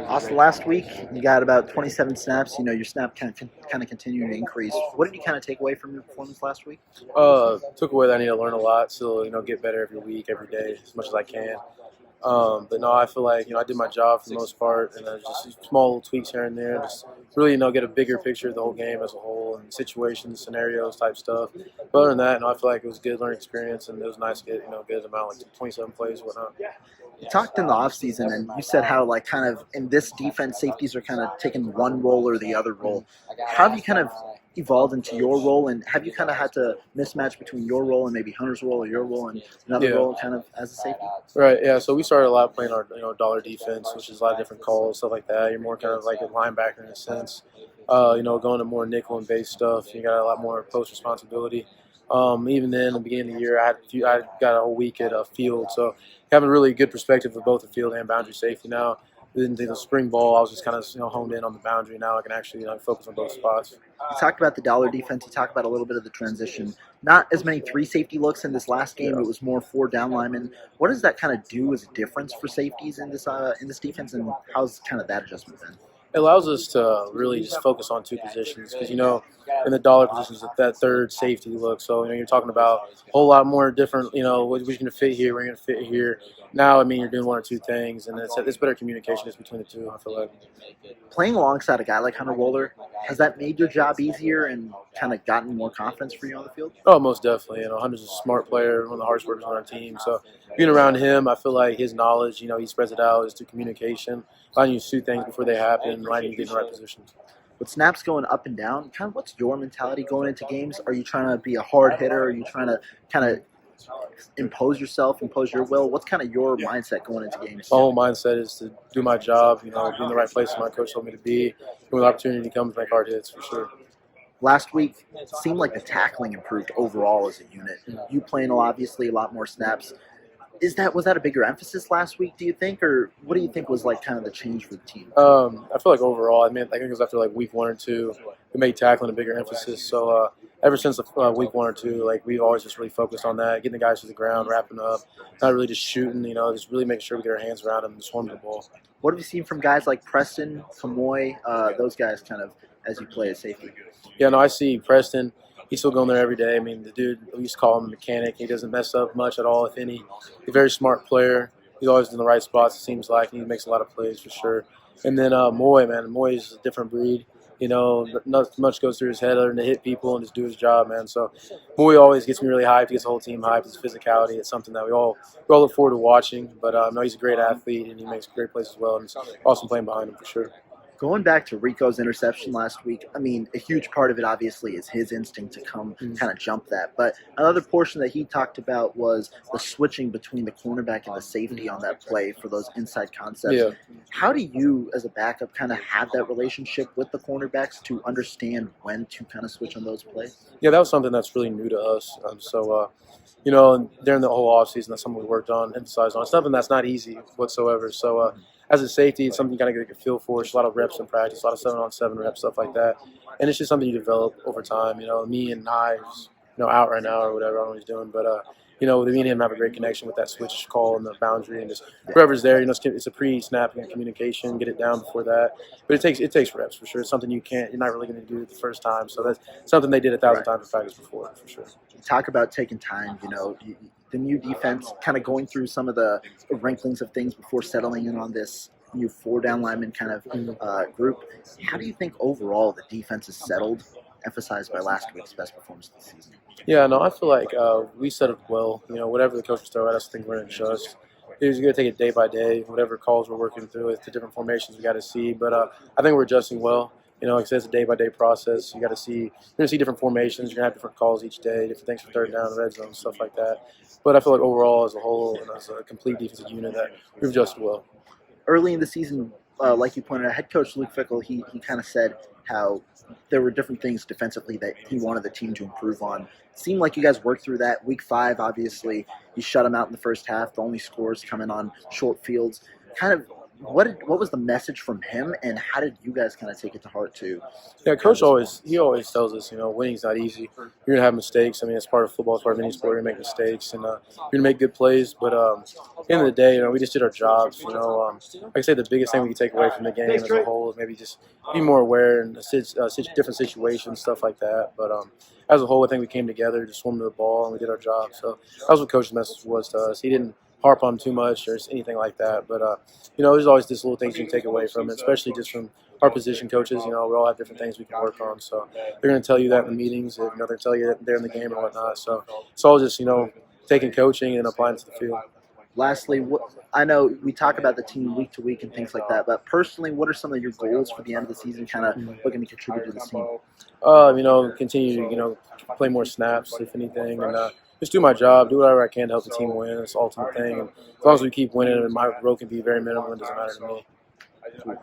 Also, last week you got about 27 snaps. Your snap kind of continuing to increase. What did you kind of take away from your performance last week? Took away that I need to learn a lot, so get better every week, every day, as much as I can. But no, I feel like I did my job for the most part, and just small little tweaks here and there, just really get a bigger picture of the whole game as a whole and situations, scenarios, type stuff. But other than that, I feel like it was a good learning experience, and it was nice to get a good amount, like 27 plays, and whatnot. You talked in the offseason, and you said how, like, kind of in this defense, safeties are kind of taking one role or the other role. How have you kind of evolved into your role, and have you kind of had to mismatch between your role and maybe Hunter's role or your role and another role kind of as a safety? Right, yeah. So we started a lot playing our dollar defense, which is a lot of different calls, stuff like that. You're more kind of like a linebacker in a sense. Going to more nickel and base stuff. You got a lot more post responsibility. Even then, in the beginning of the year, I got a whole week at field, so having a really good perspective of both the field and boundary safety now. In the spring ball, I was just kind of honed in on the boundary. Now I can actually focus on both spots. You talked about the dollar defense. You talked about a little bit of the transition. Not as many three safety looks in this last game. It was more four down linemen. What does that kind of do as a difference for safeties in this defense, and how's kind of that adjustment been? It allows us to really just focus on two positions because, in the dollar positions, that third safety look. So, you're talking about a whole lot more different, we're going to fit here, we're going to fit here. Now, you're doing one or two things, and it's better communication just between the two, I feel like. Playing alongside a guy like Hunter Roller, has that made your job easier and kind of gotten more confidence for you on the field? Oh, most definitely. Hunter's a smart player, one of the hardest workers on our team. So being around him, I feel like his knowledge, he spreads it out is through communication, letting you see things before they happen, letting you get in the right positions. With snaps going up and down, kind of what's your mentality going into games? Are you trying to be a hard hitter? Are you trying to kind of impose yourself, impose your will? What's kind of your mindset going into games? My whole mindset is to do my job, be in the right place where my coach told me to be, and when the opportunity comes, make hard hits for sure. Last week, it seemed like the tackling improved overall as a unit. You playing obviously a lot more snaps. Was that a bigger emphasis last week, do you think, or what do you think was like kind of the change for the team? I feel like overall, I think it was after like week 1 or 2, we made tackling a bigger emphasis. So ever since week 1 or 2, like we've always just really focused on that, getting the guys to the ground, wrapping up, not really just shooting, just really making sure we get our hands around them and swarm the ball. What have you seen from guys like Preston, Kamoy, those guys kind of as you play as safety? Yeah, no, I see Preston. He's still going there every day. The dude, we used to call him a mechanic. He doesn't mess up much at all, if any. He's a very smart player. He's always in the right spots, it seems like. He makes a lot of plays for sure. And then Moy, man. Moy is a different breed. Not much goes through his head other than to hit people and just do his job, man. So Moy always gets me really hyped. He gets the whole team hyped. His physicality. It's something that we all look forward to watching. But no, he's a great athlete, and he makes great plays as well. And it's awesome playing behind him for sure. Going back to Rico's interception last week, a huge part of it obviously is his instinct to come kind of jump that. But another portion that he talked about was the switching between the cornerback and the safety on that play for those inside concepts. Yeah. How do you, as a backup, kind of have that relationship with the cornerbacks to understand when to kind of switch on those plays? Yeah, that was something that's really new to us. During the whole offseason, that's something we worked on, emphasized on. It's something that's not easy whatsoever. So, as a safety, it's something you kind of get a feel for. It's a lot of reps in practice, a lot of 7-on-7 reps, stuff like that. And it's just something you develop over time. Me and Knives, out right now or whatever, I don't know what he's doing. But, me and him have a great connection with that switch call and the boundary and just whoever's there, it's a pre-snap communication, get it down before that. But it takes reps for sure. It's something you're not really going to do the first time. So that's something they did 1,000 times in practice before, for sure. Talk about taking time, the new defense kind of going through some of the wrinklings of things before settling in on this new 4-down lineman kind of group. How do you think overall the defense is settled, emphasized by last week's best performance of the season? Yeah, no, I feel like we set up well. Whatever the coaches throw at us, I think we're going to adjust. He's going to take it day by day, whatever calls we're working through with the different formations we got to see. But I think we're adjusting well. Like I said, it's a day-by-day process. You're going to see different formations. You're going to have different calls each day, different things for third down, red zone, stuff like that. But I feel like overall, as a whole, and as a complete defensive unit, that we've adjusted well. Early in the season, like you pointed out, head coach Luke Fickell, he kind of said how there were different things defensively that he wanted the team to improve on. It seemed like you guys worked through that. Week 5, obviously, you shut them out in the first half. The only scores coming on short fields. Kind of what was the message from him, and how did you guys kind of take it to heart too? Yeah, coach always tells us, winning's not easy. You're gonna have mistakes. I mean, it's part of football. It's part of any sport. You're gonna make mistakes, and you're gonna make good plays. But at the end of the day, we just did our jobs. Like I say, the biggest thing we can take away from the game as a whole is maybe just be more aware in different situations, stuff like that. But as a whole, I think we came together, just swam to the ball, and we did our job. So that was what coach's message was to us. He didn't harp on too much or anything like that. But there's always just little things you can take away from it, especially just from our position coaches. We all have different things we can work on. So they're going to tell you that in the meetings, and they'll tell you that they're in the game and whatnot. So it's all just taking coaching and applying it to the field. Lastly, I know we talk about the team week to week and things like that, but personally, what are some of your goals for the end of the season? Kind of looking to contribute to the team. Continue to play more snaps if anything, and just do my job, do whatever I can to help the team win. It's the ultimate thing. And as long as we keep winning, and my role can be very minimal, it doesn't matter to me.